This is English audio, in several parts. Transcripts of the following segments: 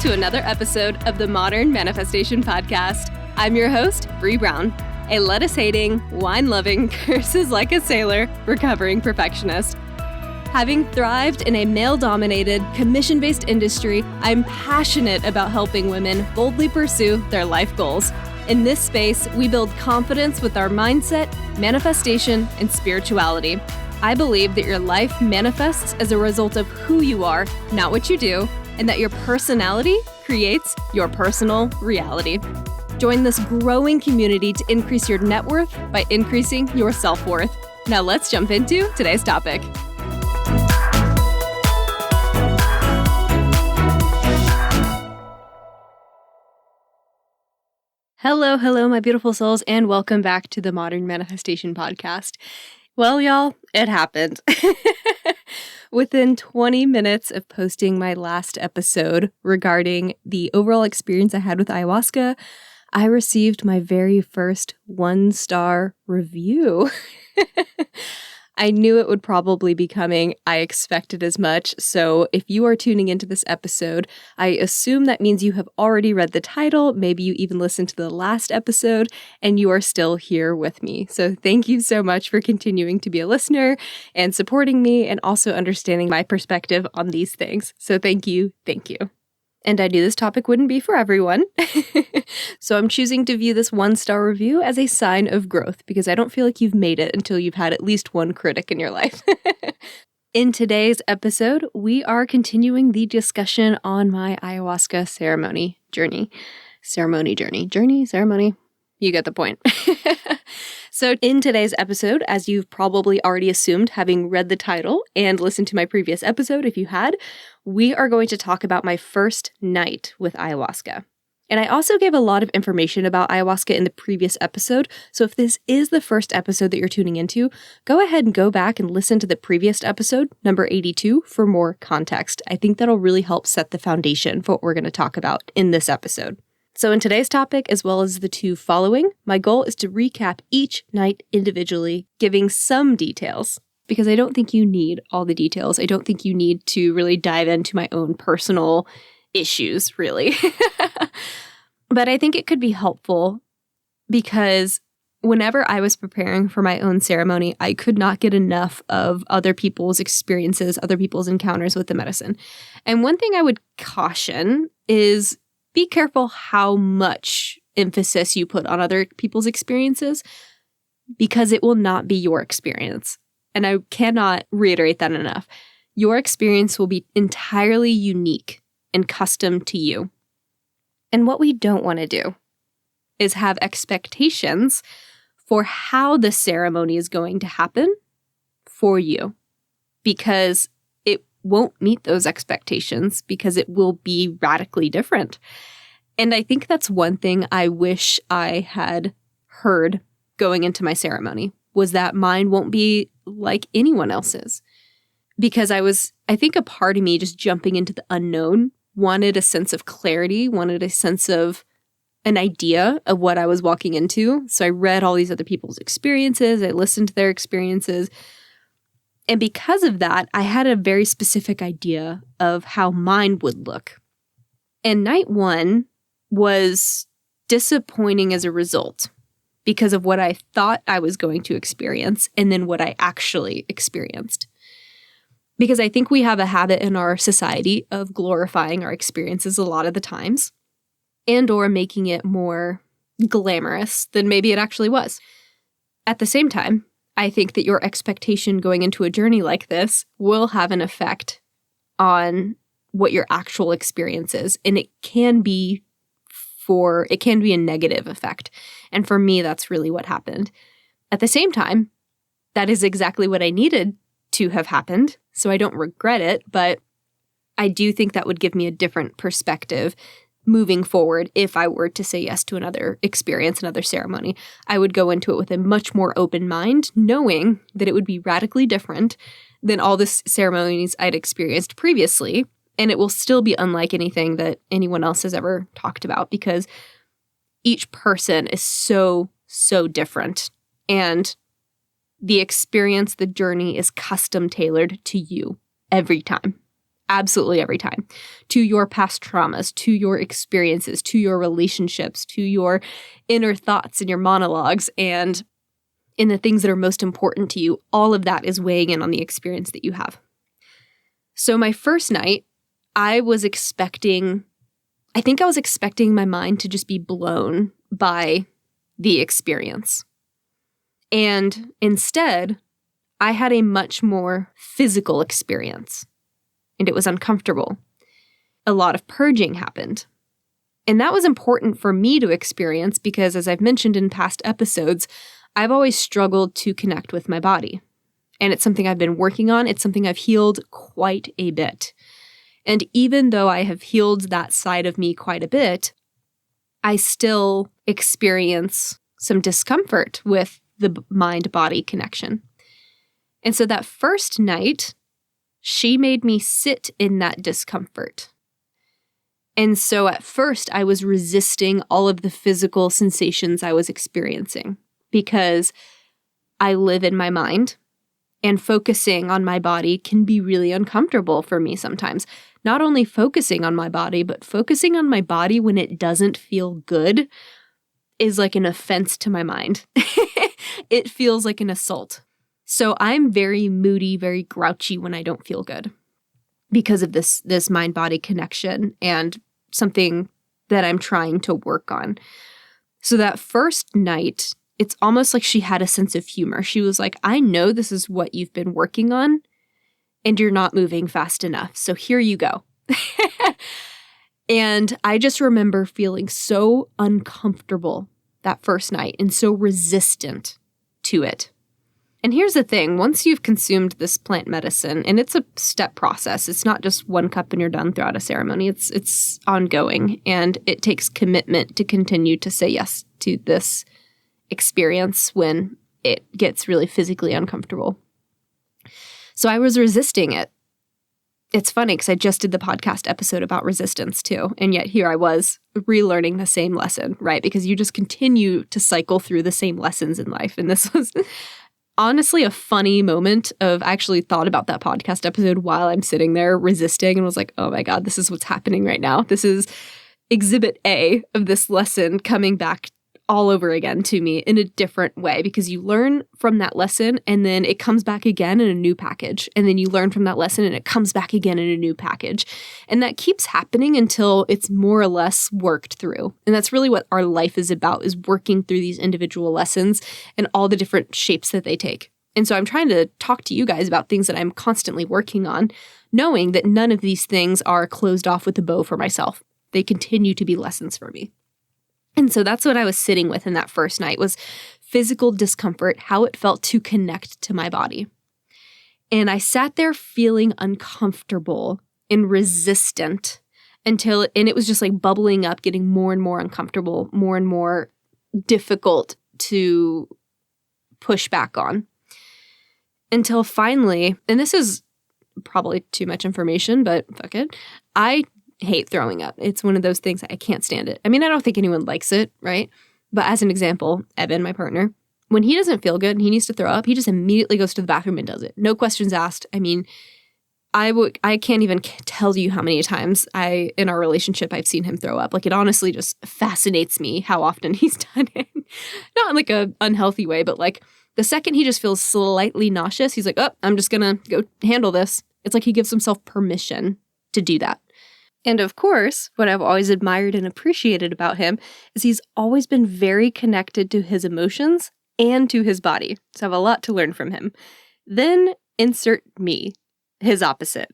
to another episode of the Modern Manifestation Podcast. I'm your host, Bree Brown, a lettuce-hating, wine-loving, curses like a sailor, recovering perfectionist. Having thrived in a male-dominated, commission-based industry, I'm passionate about helping women boldly pursue their life goals. In this space, we build confidence with our mindset, manifestation, and spirituality. I believe that your life manifests as a result of who you are, not what you do, and that your personality creates your personal reality. Join this growing community to increase your net worth by increasing your self-worth. Now let's jump into today's topic. Hello, my beautiful souls, and welcome back to the Modern Manifestation Podcast. Well, y'all, it happened. Within 20 minutes of posting my last episode regarding the overall experience I had with ayahuasca, I received my very first 1-star review. I knew it would probably be coming. I expected as much. So if you are tuning into this episode, I assume that means you have already read the title. Maybe you even listened to the last episode and you are still here with me. So thank you so much for continuing to be a listener and supporting me and also understanding my perspective on these things. So thank you. And I knew this topic wouldn't be for everyone. So I'm choosing to view this 1-star review as a sign of growth because I don't feel like you've made it until you've had at least one critic in your life. In today's episode, we are continuing the discussion on my ayahuasca ceremony. You get the point. So in today's episode, as you've probably already assumed, having read the title and listened to my previous episode, if you had, we are going to talk about my first night with ayahuasca. And I also gave a lot of information about ayahuasca in the previous episode, so if this is the first episode that you're tuning into, go ahead and go back and listen to the previous episode, number 82, for more context. I think that'll really help set the foundation for what we're going to talk about in this episode. So in today's topic, as well as the two following, my goal is to recap each night individually, giving some details, because I don't think you need all the details. I don't think you need to really dive into my own personal issues, really. But I think it could be helpful because whenever I was preparing for my own ceremony, I could not get enough of other people's experiences, other people's encounters with the medicine. And one thing I would caution is be careful how much emphasis you put on other people's experiences because it will not be your experience. And I cannot reiterate that enough. Your experience will be entirely unique and custom to you. And what we don't want to do is have expectations for how the ceremony is going to happen for you because it won't meet those expectations because it will be radically different. And I think that's one thing I wish I had heard going into my ceremony was that mine won't be like anyone else's. Because I think a part of me just jumping into the unknown wanted a sense of clarity, wanted a sense of an idea of what I was walking into. So I read all these other people's experiences. I listened to their experiences. And because of that, I had a very specific idea of how mine would look. And night one was disappointing as a result because of what I thought I was going to experience and then what I actually experienced. Because I think we have a habit in our society of glorifying our experiences a lot of the times and or making it more glamorous than maybe it actually was. At the same time, I think that your expectation going into a journey like this will have an effect on what your actual experience is. And it can be a negative effect. And for me, that's really what happened. At the same time, that is exactly what I needed to have happened. So I don't regret it, but I do think that would give me a different perspective moving forward. If I were to say yes to another experience, another ceremony, I would go into it with a much more open mind, knowing that it would be radically different than all the ceremonies I'd experienced previously. And it will still be unlike anything that anyone else has ever talked about because each person is so different. And the experience, the journey is custom tailored to you every time. absolutely every time, to your past traumas, to your experiences, to your relationships, to your inner thoughts and your monologues, and in the things that are most important to you. All of that is weighing in on the experience that you have. So my first night, I think I was expecting my mind to just be blown by the experience. And instead, I had a much more physical experience, and it was uncomfortable. A lot of purging happened. And that was important for me to experience because, as I've mentioned in past episodes, I've always struggled to connect with my body. And it's something I've been working on. It's something I've healed quite a bit. And even though I have healed that side of me quite a bit, I still experience some discomfort with the mind-body connection. And so that first night, she made me sit in that discomfort. And so at first, I was resisting all of the physical sensations I was experiencing because I live in my mind, and focusing on my body can be really uncomfortable for me sometimes. Not only focusing on my body, but focusing on my body when it doesn't feel good is like an offense to my mind. It feels like an assault. So I'm very moody, very grouchy when I don't feel good because of this mind-body connection and something that I'm trying to work on. So that first night, it's almost like she had a sense of humor. She was like, I know this is what you've been working on, and you're not moving fast enough. So here you go. And I just remember feeling so uncomfortable that first night and so resistant to it. And here's the thing. Once you've consumed this plant medicine, and it's a step process, it's not just 1 cup and you're done throughout a ceremony. It's ongoing, and it takes commitment to continue to say yes to this experience when it gets really physically uncomfortable. So I was resisting it. It's funny because I just did the podcast episode about resistance too. And yet here I was relearning the same lesson, right? Because you just continue to cycle through the same lessons in life. And this was honestly a funny moment of, I actually thought about that podcast episode while I'm sitting there resisting and was like, oh my God, this is what's happening right now. This is exhibit A of this lesson coming back all over again to me in a different way, because you learn from that lesson and then it comes back again in a new package. And then you learn from that lesson and it comes back again in a new package. And that keeps happening until it's more or less worked through. And that's really what our life is about, is working through these individual lessons and all the different shapes that they take. And so I'm trying to talk to you guys about things that I'm constantly working on, knowing that none of these things are closed off with a bow for myself. They continue to be lessons for me. And so that's what I was sitting with in that first night, was physical discomfort, how it felt to connect to my body. And I sat there feeling uncomfortable and resistant and it was just like bubbling up, getting more and more uncomfortable, more and more difficult to push back on. Until finally, and this is probably too much information, but fuck it, I hate throwing up. It's one of those things, I can't stand it. I mean, I don't think anyone likes it, right? But as an example, Evan, my partner, when he doesn't feel good and he needs to throw up, he just immediately goes to the bathroom and does it. No questions asked. I mean, I can't even tell you how many times in our relationship, I've seen him throw up. Like, it honestly just fascinates me how often he's done it. Not in like a unhealthy way, but like the second he just feels slightly nauseous, he's like, oh, I'm just going to go handle this. It's like he gives himself permission to do that. And of course, what I've always admired and appreciated about him is he's always been very connected to his emotions and to his body. So I have a lot to learn from him. Then insert me, his opposite.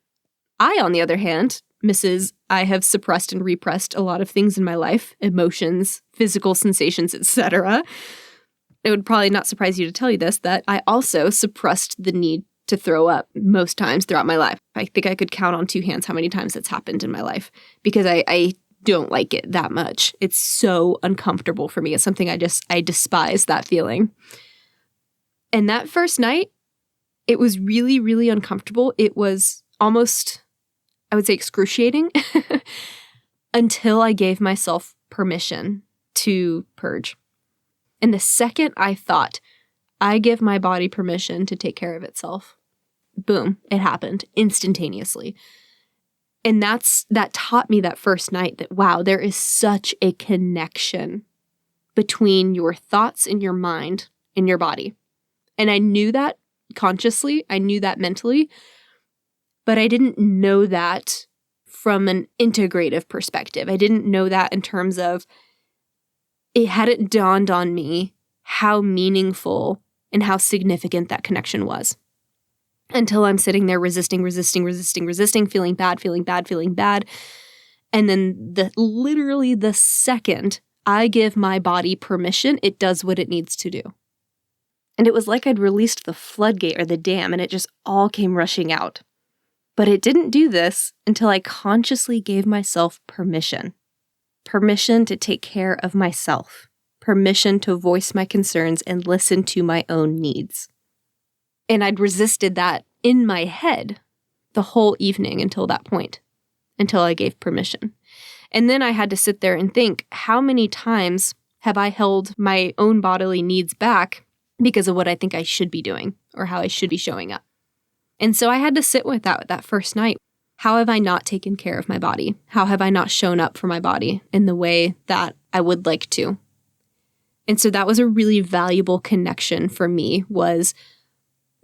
I, on the other hand, I have suppressed and repressed a lot of things in my life, emotions, physical sensations, etc. It would probably not surprise you to tell you this, that I also suppressed the need to throw up most times throughout my life. I think I could count on 2 hands how many times it's happened in my life, because I don't like it that much. It's so uncomfortable for me. It's something I despise that feeling. And that first night, it was really, really uncomfortable. It was almost, I would say, excruciating until I gave myself permission to purge. And the second I thought, I give my body permission to take care of itself, boom, it happened instantaneously. And that taught me that first night that, wow, there is such a connection between your thoughts in your mind and your body. And I knew that consciously, I knew that mentally, but I didn't know that from an integrative perspective. I didn't know that in terms of, it hadn't dawned on me how meaningful and how significant that connection was. Until I'm sitting there resisting, feeling bad. And then literally the second I give my body permission, it does what it needs to do. And it was like I'd released the floodgate or the dam, and it just all came rushing out. But it didn't do this until I consciously gave myself permission. Permission to take care of myself. Permission to voice my concerns and listen to my own needs. And I'd resisted that in my head the whole evening until that point, until I gave permission. And then I had to sit there and think, how many times have I held my own bodily needs back because of what I think I should be doing or how I should be showing up? And so I had to sit with that first night. How have I not taken care of my body? How have I not shown up for my body in the way that I would like to? And so that was a really valuable connection for me, was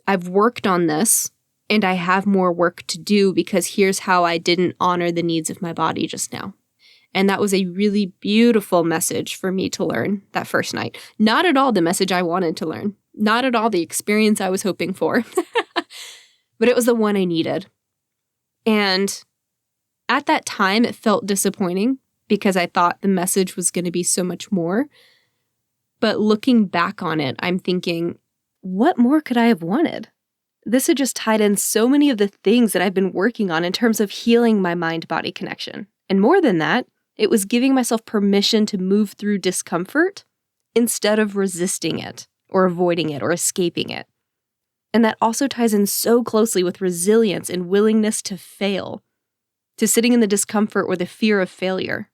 I've worked on this and I have more work to do because here's how I didn't honor the needs of my body just now. And that was a really beautiful message for me to learn that first night. Not at all the message I wanted to learn. Not at all the experience I was hoping for. But it was the one I needed. And at that time, it felt disappointing because I thought the message was going to be so much more. But looking back on it, I'm thinking, what more could I have wanted? This had just tied in so many of the things that I've been working on in terms of healing my mind-body connection. And more than that, it was giving myself permission to move through discomfort instead of resisting it or avoiding it or escaping it. And that also ties in so closely with resilience and willingness to fail, to sitting in the discomfort or the fear of failure.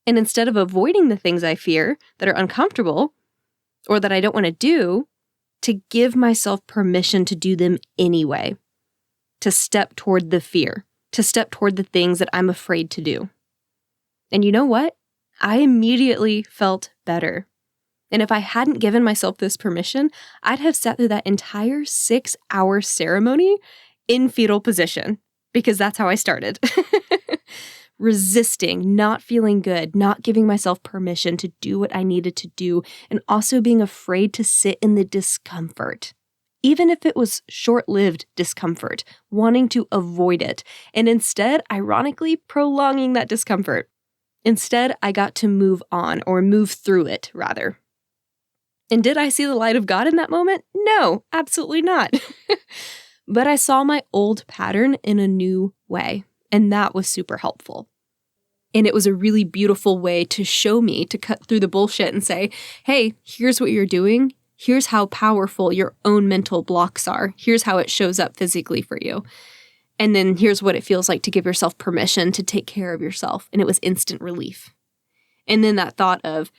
And instead of avoiding the things I fear that are uncomfortable or that I don't want to do, to give myself permission to do them anyway, to step toward the fear, to step toward the things that I'm afraid to do. And you know what? I immediately felt better. And if I hadn't given myself this permission, I'd have sat through that entire 6-hour ceremony in fetal position, because that's how I started. Resisting, not feeling good, not giving myself permission to do what I needed to do, and also being afraid to sit in the discomfort. Even if it was short-lived discomfort, wanting to avoid it, and instead, ironically, prolonging that discomfort. Instead, I got to move on, or move through it, rather. And did I see the light of God in that moment? No, absolutely not. But I saw my old pattern in a new way, and that was super helpful. And it was a really beautiful way to show me, to cut through the bullshit and say, hey, here's what you're doing. Here's how powerful your own mental blocks are. Here's how it shows up physically for you. And then here's what it feels like to give yourself permission to take care of yourself. And it was instant relief. And then that thought of,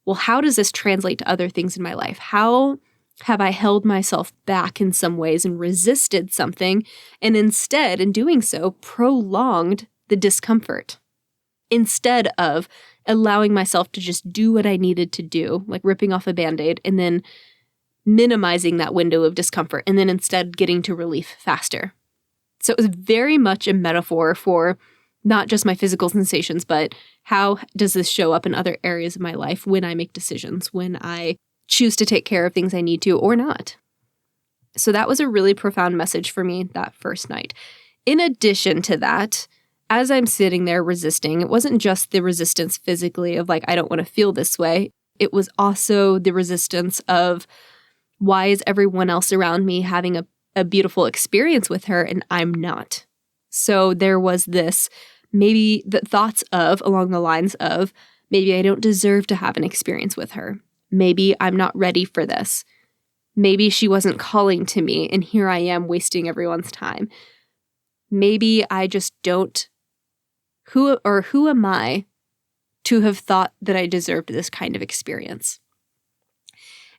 well, how does this translate to other things in my life? How have I held myself back in some ways and resisted something, and instead, in doing so, prolonged the discomfort? Instead of allowing myself to just do what I needed to do, like ripping off a Band-Aid, and then minimizing that window of discomfort, and then instead getting to relief faster. So it was very much a metaphor for not just my physical sensations, but how does this show up in other areas of my life when I make decisions, when I choose to take care of things I need to or not. So that was a really profound message for me that first night. In addition to that, as I'm sitting there resisting, it wasn't just the resistance physically of like, I don't want to feel this way. It was also the resistance of, why is everyone else around me having a beautiful experience with her and I'm not? So there was this, maybe the thoughts of, along the lines of, maybe I don't deserve to have an experience with her. Maybe I'm not ready for this. Maybe she wasn't calling to me and here I am wasting everyone's time. Maybe I just don't, who am I to have thought that I deserved this kind of experience?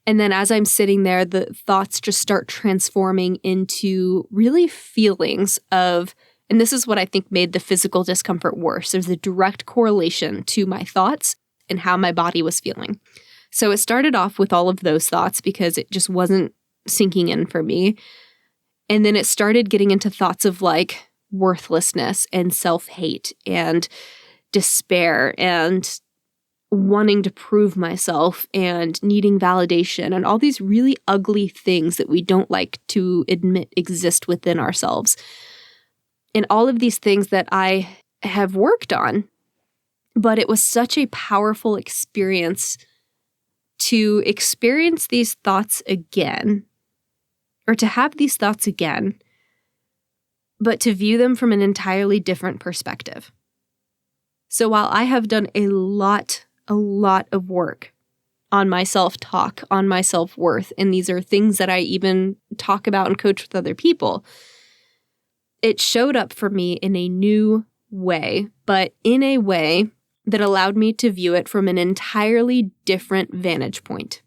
And then as I'm sitting there, the thoughts just start transforming into really feelings of And this is what I think made the physical discomfort worse. There's a direct correlation to my thoughts and how my body was feeling. So it started off with all of those thoughts because it just wasn't sinking in for me. And then it started getting into thoughts of like worthlessness and self-hate and despair and wanting to prove myself and needing validation and all these really ugly things that we don't like to admit exist within ourselves. And all of these things that I have worked on, but it was such a powerful experience to experience these thoughts again, or to have these thoughts again, but to view them from an entirely different perspective. So while I have done a lot of work on my self-talk, on my self-worth, and these are things that I even talk about and coach with other people, it showed up for me in a new way, but in a way that allowed me to view it from an entirely different vantage point.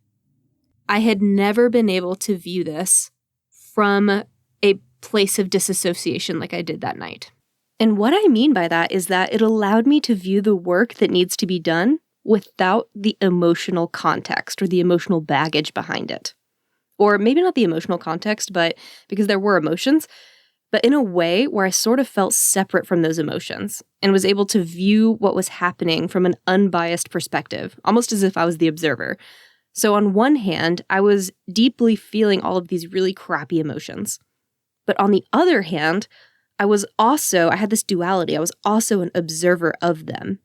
I had never been able to view this from a place of disassociation like I did that night. And what I mean by that is that it allowed me to view the work that needs to be done without the emotional context or the emotional baggage behind it. Or maybe not the emotional context, but because there were emotions, but in a way where I sort of felt separate from those emotions and was able to view what was happening from an unbiased perspective, almost as if I was the observer. So on one hand, I was deeply feeling all of these really crappy emotions. But on the other hand, I had this duality. I was also an observer of them.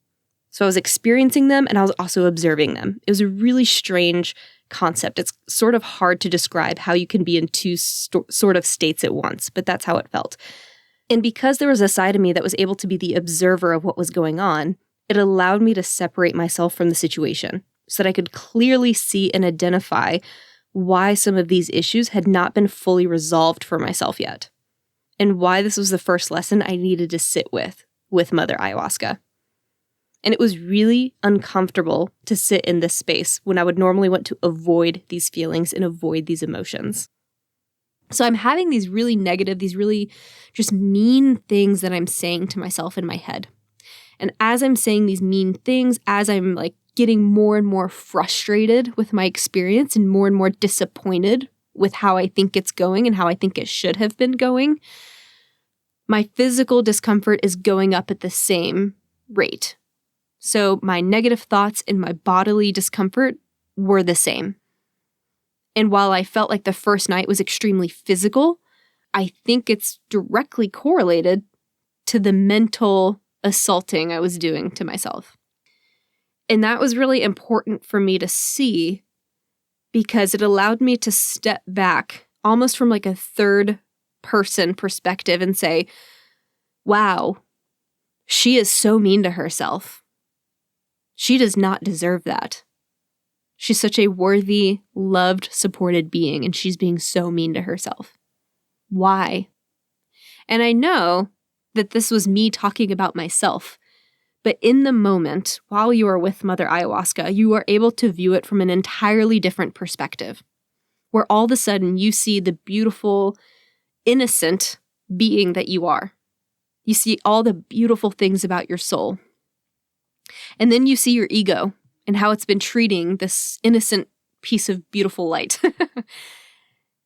So I was experiencing them and I was also observing them. It was a really strange concept. It's sort of hard to describe how you can be in two sort of states at once, but that's how it felt. And because there was a side of me that was able to be the observer of what was going on, it allowed me to separate myself from the situation so that I could clearly see and identify why some of these issues had not been fully resolved for myself yet, and why this was the first lesson I needed to sit with Mother Ayahuasca. And it was really uncomfortable to sit in this space when I would normally want to avoid these feelings and avoid these emotions. So I'm having these really negative, these really just mean things that I'm saying to myself in my head. And as I'm saying these mean things, as I'm like getting more and more frustrated with my experience and more disappointed with how I think it's going and how I think it should have been going, my physical discomfort is going up at the same rate. So my negative thoughts and my bodily discomfort were the same. And while I felt like the first night was extremely physical, I think it's directly correlated to the mental assaulting I was doing to myself. And that was really important for me to see because it allowed me to step back almost from like a third person perspective and say, wow, she is so mean to herself. She does not deserve that. She's such a worthy, loved, supported being, and she's being so mean to herself. Why? And I know that this was me talking about myself, but in the moment, while you are with Mother Ayahuasca, you are able to view it from an entirely different perspective, where all of a sudden you see the beautiful, innocent being that you are. You see all the beautiful things about your soul. And then you see your ego and how it's been treating this innocent piece of beautiful light.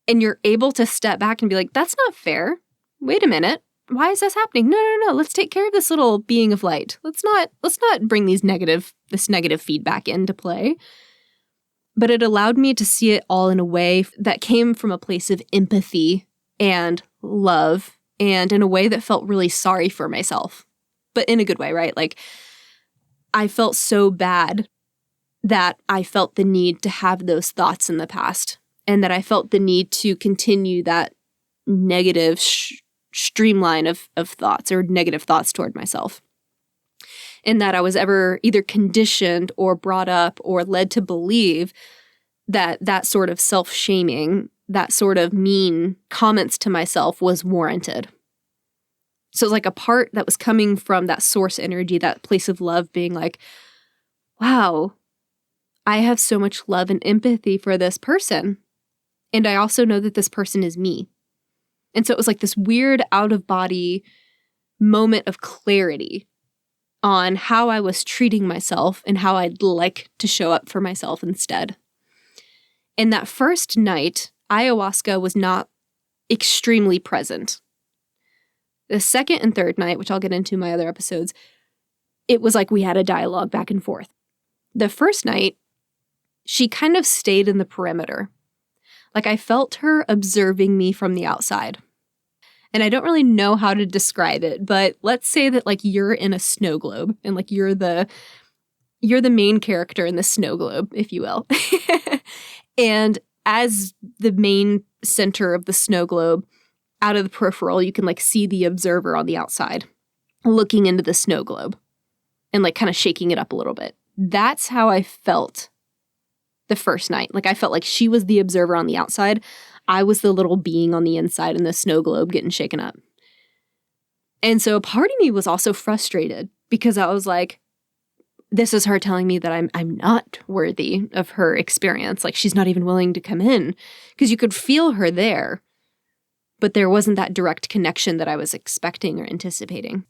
And you're able to step back and be like, that's not fair. Wait a minute. Why is this happening? No. Let's take care of this little being of light. Let's not bring this negative feedback into play. But it allowed me to see it all in a way that came from a place of empathy and love, and in a way that felt really sorry for myself. But in a good way, right? Like, I felt so bad that I felt the need to have those thoughts in the past, and that I felt the need to continue that negative streamline of thoughts or negative thoughts toward myself. And that I was ever either conditioned or brought up or led to believe that sort of self-shaming, that sort of mean comments to myself was warranted. So it's like a part that was coming from that source energy, that place of love, being like, wow, I have so much love and empathy for this person. And I also know that this person is me. And so it was like this weird out-of-body moment of clarity on how I was treating myself and how I'd like to show up for myself instead. And that first night, ayahuasca was not extremely present. The second and third night, which I'll get into in my other episodes, it was like we had a dialogue back and forth. The first night, she kind of stayed in the perimeter. Like I felt her observing me from the outside. And I don't really know how to describe it, but let's say that like you're in a snow globe and like you're the main character in the snow globe, if you will. And as the main center of the snow globe, out of the peripheral, you can like see the observer on the outside looking into the snow globe and like kind of shaking it up a little bit. That's how I felt the first night. Like I felt like she was the observer on the outside. I was the little being on the inside in the snow globe getting shaken up. And so part of me was also frustrated because I was like, this is her telling me that I'm not worthy of her experience. Like she's not even willing to come in because you could feel her there, but there wasn't that direct connection that I was expecting or anticipating.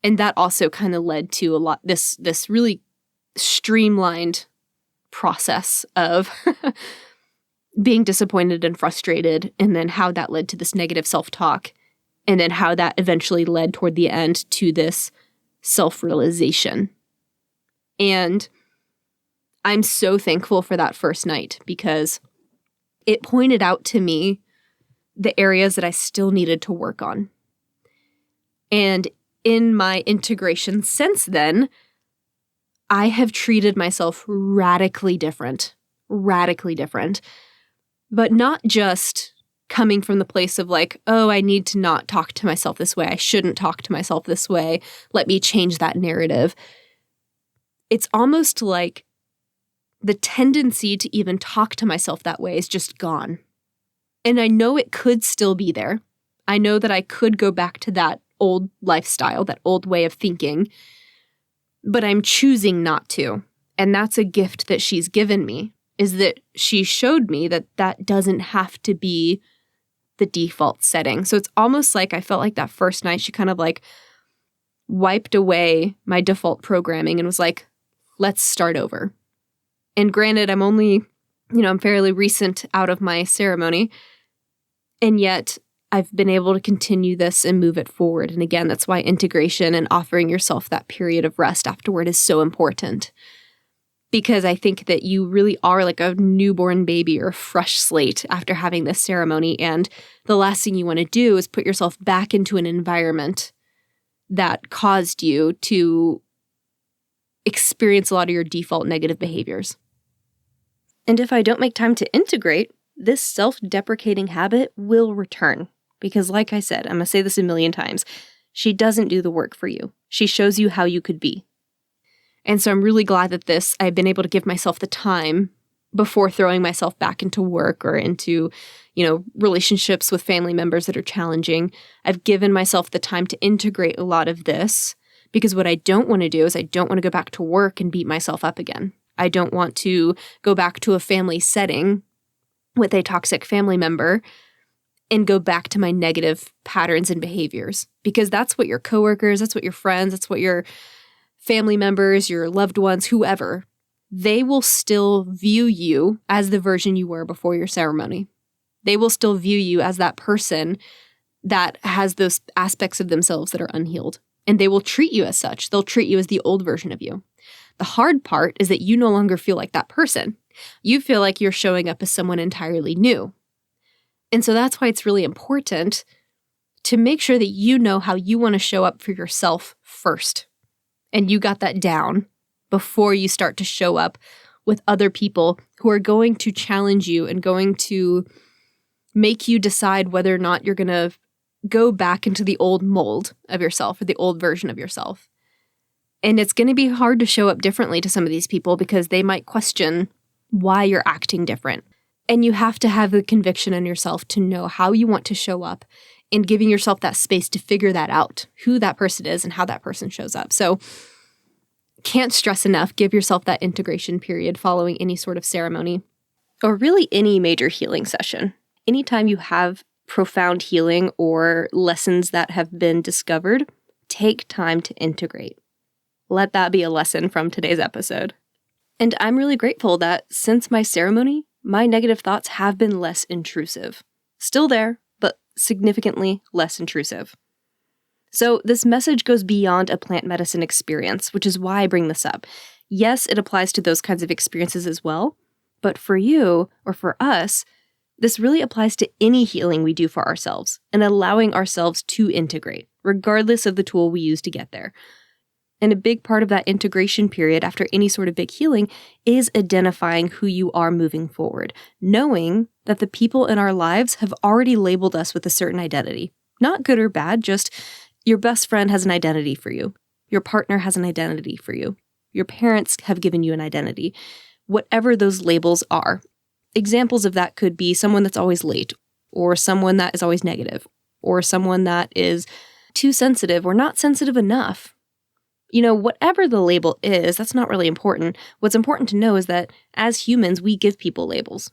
And that also kind of led to a lot, this really streamlined process of being disappointed and frustrated, and then how that led to this negative self-talk, and then how that eventually led toward the end to this self-realization. And I'm so thankful for that first night because it pointed out to me the areas that I still needed to work on. And in my integration since then, I have treated myself radically different, but not just coming from the place of like, oh, I need to not talk to myself this way. I shouldn't talk to myself this way. Let me change that narrative. It's almost like the tendency to even talk to myself that way is just gone. And I know it could still be there. I know that I could go back to that old lifestyle, that old way of thinking, but I'm choosing not to. And that's a gift that she's given me, is that she showed me that that doesn't have to be the default setting. So it's almost like I felt like that first night she kind of like wiped away my default programming and was like, let's start over. And granted, I'm fairly recent out of my ceremony, and yet I've been able to continue this and move it forward. And again, that's why integration and offering yourself that period of rest afterward is so important. Because I think that you really are like a newborn baby or a fresh slate after having this ceremony. And the last thing you want to do is put yourself back into an environment that caused you to experience a lot of your default negative behaviors. And if I don't make time to integrate, this self-deprecating habit will return. Because like I said, I'm going to say this a million times, she doesn't do the work for you. She shows you how you could be. And so I'm really glad that I've been able to give myself the time before throwing myself back into work or into, relationships with family members that are challenging. I've given myself the time to integrate a lot of this, because what I don't want to do is I don't want to go back to work and beat myself up again. I don't want to go back to a family setting with a toxic family member and go back to my negative patterns and behaviors, because that's what your coworkers, that's what your friends, that's what your family members, your loved ones, whoever, they will still view you as the version you were before your ceremony. They will still view you as that person that has those aspects of themselves that are unhealed. And they will treat you as such. They'll treat you as the old version of you. The hard part is that you no longer feel like that person. You feel like you're showing up as someone entirely new. And so that's why it's really important to make sure that you know how you want to show up for yourself first. And you got that down before you start to show up with other people who are going to challenge you and going to make you decide whether or not you're going to go back into the old mold of yourself or the old version of yourself. And it's going to be hard to show up differently to some of these people because they might question why you're acting different. And you have to have the conviction in yourself to know how you want to show up and giving yourself that space to figure that out, who that person is and how that person shows up. So can't stress enough, give yourself that integration period following any sort of ceremony or really any major healing session. Anytime you have profound healing or lessons that have been discovered take time to integrate. Let that be a lesson from today's episode. And I'm really grateful that since my ceremony, my negative thoughts have been less intrusive. Still there, but significantly less intrusive. So this message goes beyond a plant medicine experience, which is why I bring this up. Yes, it applies to those kinds of experiences as well, but for you, or for us, this really applies to any healing we do for ourselves and allowing ourselves to integrate, regardless of the tool we use to get there. And a big part of that integration period after any sort of big healing is identifying who you are moving forward, knowing that the people in our lives have already labeled us with a certain identity. Not good or bad, just your best friend has an identity for you. Your partner has an identity for you. Your parents have given you an identity. Whatever those labels are. Examples of that could be someone that's always late, or someone that is always negative, or someone that is too sensitive or not sensitive enough. Whatever the label is, that's not really important. What's important to know is that as humans, we give people labels.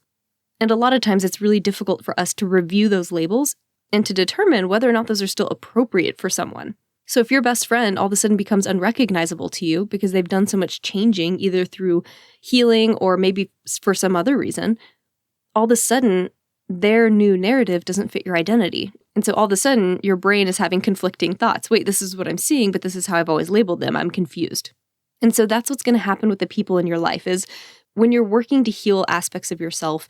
And a lot of times it's really difficult for us to review those labels and to determine whether or not those are still appropriate for someone. So if your best friend all of a sudden becomes unrecognizable to you because they've done so much changing, either through healing or maybe for some other reason, all of a sudden their new narrative doesn't fit your identity. And so all of a sudden your brain is having conflicting thoughts. Wait, this is what I'm seeing, but this is how I've always labeled them. I'm confused. And so that's what's going to happen with the people in your life is when you're working to heal aspects of yourself,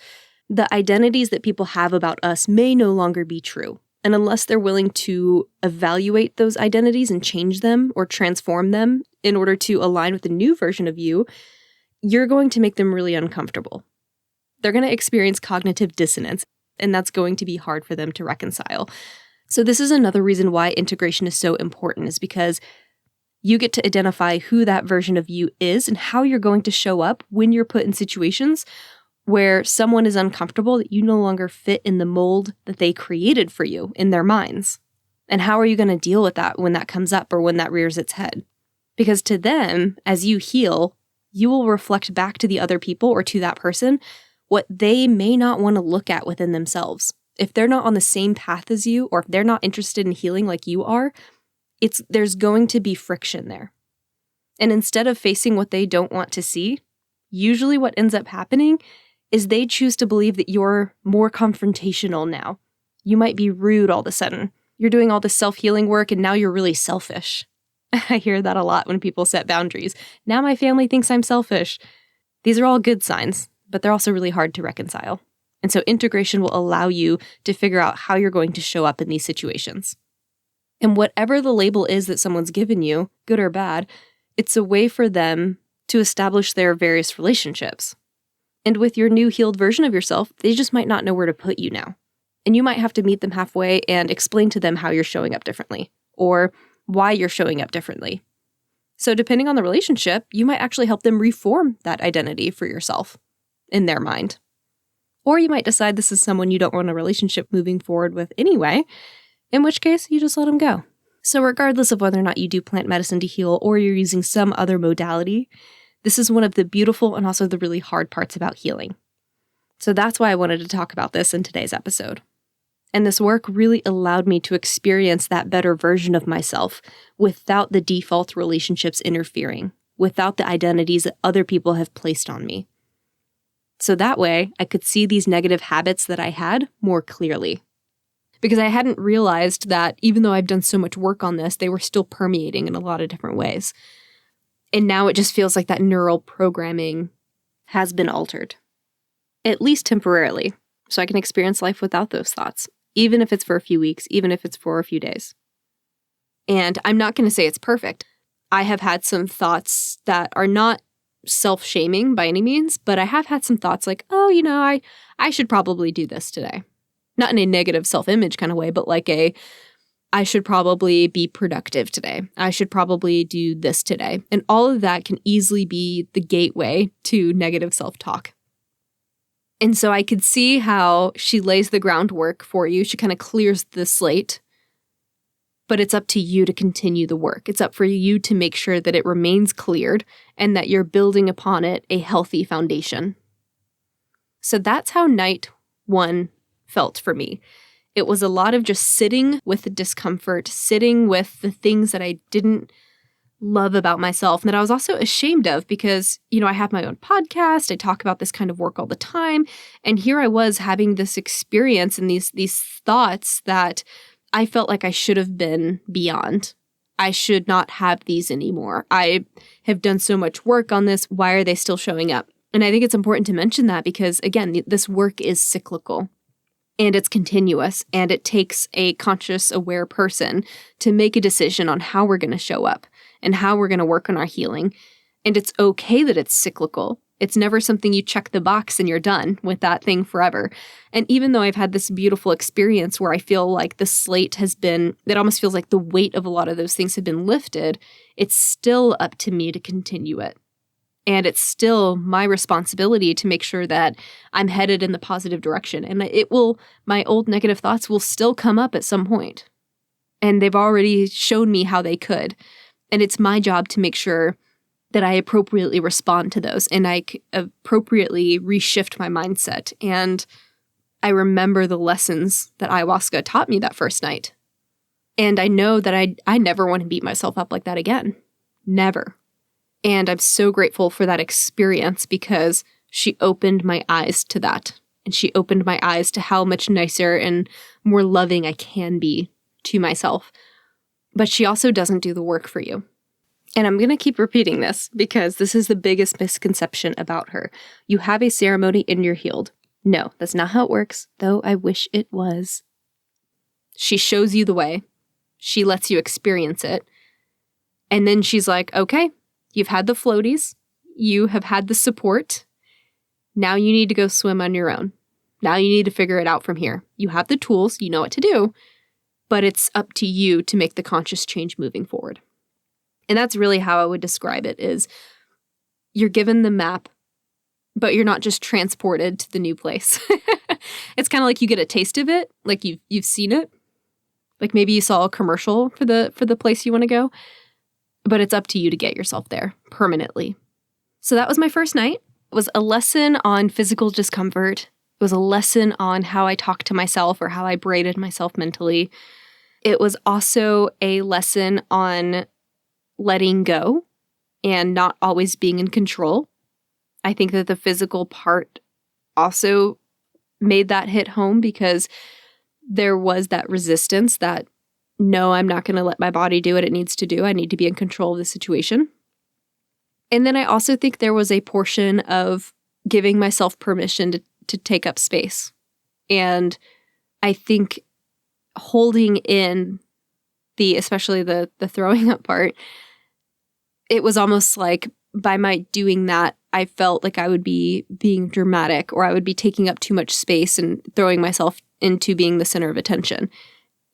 the identities that people have about us may no longer be true. And unless they're willing to evaluate those identities and change them or transform them in order to align with the new version of you, you're going to make them really uncomfortable. They're going to experience cognitive dissonance, and that's going to be hard for them to reconcile. So this is another reason why integration is so important, is because you get to identify who that version of you is and how you're going to show up when you're put in situations where someone is uncomfortable that you no longer fit in the mold that they created for you in their minds. And how are you going to deal with that when that comes up or when that rears its head? Because to them, as you heal, you will reflect back to the other people or to that person what they may not want to look at within themselves. If they're not on the same path as you, or if they're not interested in healing like you are, there's going to be friction there. And instead of facing what they don't want to see, usually what ends up happening is they choose to believe that you're more confrontational now. You might be rude all of a sudden. You're doing all this self-healing work and now you're really selfish. I hear that a lot when people set boundaries. Now my family thinks I'm selfish. These are all good signs, but they're also really hard to reconcile. And so integration will allow you to figure out how you're going to show up in these situations. And whatever the label is that someone's given you, good or bad, it's a way for them to establish their various relationships. And with your new healed version of yourself, they just might not know where to put you now. And you might have to meet them halfway and explain to them how you're showing up differently or why you're showing up differently. So depending on the relationship, you might actually help them reform that identity for yourself in their mind. Or you might decide this is someone you don't want a relationship moving forward with anyway, in which case you just let them go. So regardless of whether or not you do plant medicine to heal or you're using some other modality, this is one of the beautiful and also the really hard parts about healing. So that's why I wanted to talk about this in today's episode. And this work really allowed me to experience that better version of myself without the default relationships interfering, without the identities that other people have placed on me. So that way, I could see these negative habits that I had more clearly. Because I hadn't realized that even though I've done so much work on this, they were still permeating in a lot of different ways. And now it just feels like that neural programming has been altered, at least temporarily, so I can experience life without those thoughts, even if it's for a few weeks, even if it's for a few days. And I'm not going to say it's perfect. I have had some thoughts that are not self-shaming by any means, but I have had some thoughts like, I should probably do this today. Not in a negative self-image kind of way, but like I should probably be productive today. I should probably do this today. And all of that can easily be the gateway to negative self-talk. And so I could see how she lays the groundwork for you. She kind of clears the slate. But it's up to you to continue the work. It's up for you to make sure that it remains cleared and that you're building upon it a healthy foundation. So that's how night 1 felt for me. It was a lot of just sitting with the discomfort, sitting with the things that I didn't love about myself and that I was also ashamed of because, I have my own podcast. I talk about this kind of work all the time. And here I was having this experience and these thoughts that I felt like I should have been beyond. I should not have these anymore. I have done so much work on this. Why are they still showing up? And I think it's important to mention that because, again, this work is cyclical and it's continuous and it takes a conscious, aware person to make a decision on how we're going to show up and how we're going to work on our healing. And it's okay that it's cyclical. It's never something you check the box and you're done with that thing forever. And even though I've had this beautiful experience where I feel like the slate has been, it almost feels like the weight of a lot of those things have been lifted, it's still up to me to continue it. And it's still my responsibility to make sure that I'm headed in the positive direction. And my old negative thoughts will still come up at some point. And they've already shown me how they could. And it's my job to make sure that I appropriately respond to those and I appropriately reshift my mindset. And I remember the lessons that ayahuasca taught me that first night. And I know that I never want to beat myself up like that again. Never. And I'm so grateful for that experience because she opened my eyes to that. And she opened my eyes to how much nicer and more loving I can be to myself. But she also doesn't do the work for you. And I'm going to keep repeating this because this is the biggest misconception about her. You have a ceremony and you're healed. No, that's not how it works, though I wish it was. She shows you the way. She lets you experience it. And then she's like, okay, you've had the floaties. You have had the support. Now you need to go swim on your own. Now you need to figure it out from here. You have the tools. You know what to do. But it's up to you to make the conscious change moving forward. And that's really how I would describe it is you're given the map, but you're not just transported to the new place. It's kind of like you get a taste of it, like you've seen it. Like maybe you saw a commercial for the place you want to go, but it's up to you to get yourself there permanently. So that was my first night. It was a lesson on physical discomfort. It was a lesson on how I talk to myself or how I braided myself mentally. It was also a lesson on letting go and not always being in control. I think that the physical part also made that hit home because there was that resistance that, no, I'm not going to let my body do what it needs to do. I need to be in control of the situation. And then I also think there was a portion of giving myself permission to take up space. And I think holding in especially the throwing up part, it was almost like by my doing that, I felt like I would be being dramatic or I would be taking up too much space and throwing myself into being the center of attention.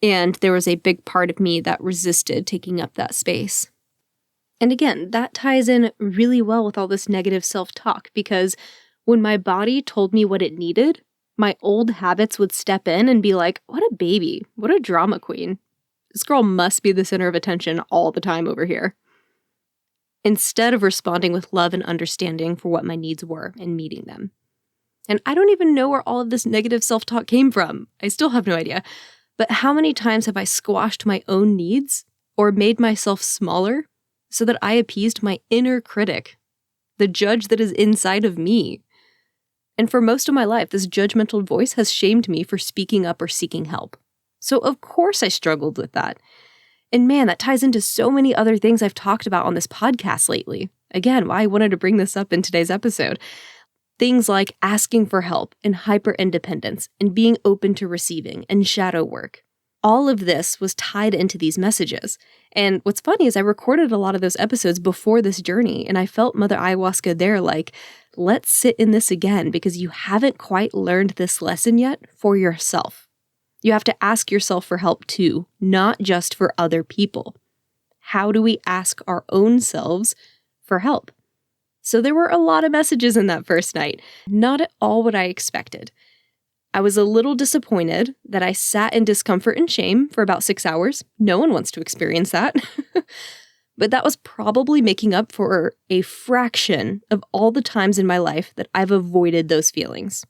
And there was a big part of me that resisted taking up that space. And again, that ties in really well with all this negative self-talk because when my body told me what it needed, my old habits would step in and be like, what a baby, what a drama queen. This girl must be the center of attention all the time over here. Instead of responding with love and understanding for what my needs were and meeting them. And I don't even know where all of this negative self-talk came from. I still have no idea. But how many times have I squashed my own needs or made myself smaller so that I appeased my inner critic, the judge that is inside of me? And for most of my life, this judgmental voice has shamed me for speaking up or seeking help. So of course I struggled with that. And man, that ties into so many other things I've talked about on this podcast lately. Again, why I wanted to bring this up in today's episode. Things like asking for help and hyper-independence and being open to receiving and shadow work. All of this was tied into these messages. And what's funny is I recorded a lot of those episodes before this journey, and I felt Mother Ayahuasca there like, let's sit in this again because you haven't quite learned this lesson yet for yourself. You have to ask yourself for help too, not just for other people. How do we ask our own selves for help? So there were a lot of messages in that first night, not at all what I expected. I was a little disappointed that I sat in discomfort and shame for about 6 hours. No one wants to experience that. But that was probably making up for a fraction of all the times in my life that I've avoided those feelings.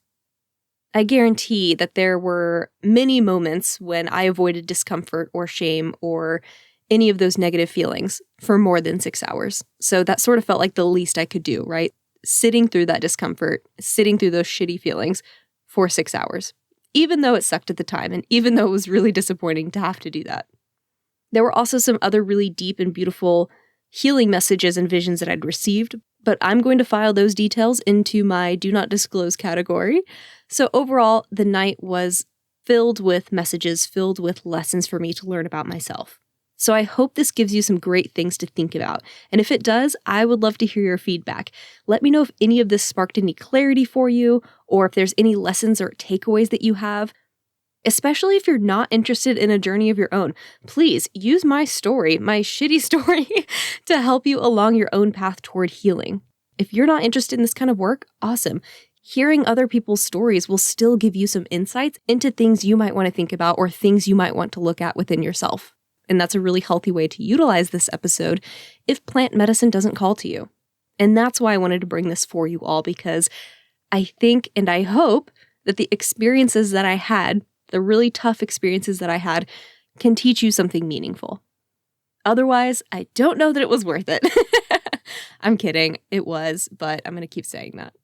I guarantee that there were many moments when I avoided discomfort or shame or any of those negative feelings for more than 6 hours. So that sort of felt like the least I could do, right? Sitting through that discomfort, sitting through those shitty feelings for 6 hours, even though it sucked at the time and even though it was really disappointing to have to do that. There were also some other really deep and beautiful healing messages and visions that I'd received, but I'm going to file those details into my do not disclose category. So overall, the night was filled with messages, filled with lessons for me to learn about myself. So I hope this gives you some great things to think about. And if it does, I would love to hear your feedback. Let me know if any of this sparked any clarity for you, or if there's any lessons or takeaways that you have. Especially if you're not interested in a journey of your own, please use my story, my shitty story, to help you along your own path toward healing. If you're not interested in this kind of work, awesome. Hearing other people's stories will still give you some insights into things you might want to think about or things you might want to look at within yourself. And that's a really healthy way to utilize this episode if plant medicine doesn't call to you. And that's why I wanted to bring this for you all, because I think and I hope that the experiences that I had, the really tough experiences that I had, can teach you something meaningful. Otherwise, I don't know that it was worth it. I'm kidding. It was, but I'm going to keep saying that.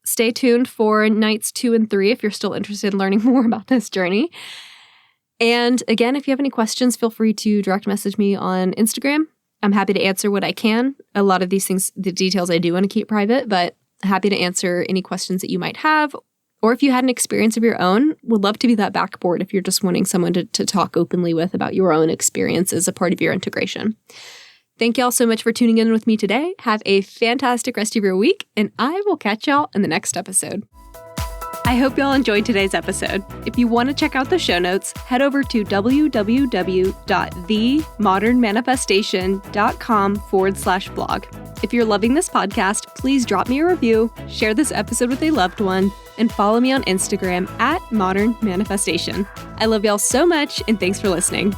Stay tuned for nights 2 and 3 if you're still interested in learning more about this journey. And again, if you have any questions, feel free to direct message me on Instagram. I'm happy to answer what I can. A lot of these things, the details I do want to keep private, but happy to answer any questions that you might have. Or if you had an experience of your own, would love to be that backboard if you're just wanting someone to talk openly with about your own experience as a part of your integration. Thank y'all so much for tuning in with me today. Have a fantastic rest of your week, and I will catch y'all in the next episode. I hope y'all enjoyed today's episode. If you want to check out the show notes, head over to www.themodernmanifestation.com/blog. If you're loving this podcast, please drop me a review, share this episode with a loved one, and follow me on Instagram @modernmanifestation. I love y'all so much, and thanks for listening.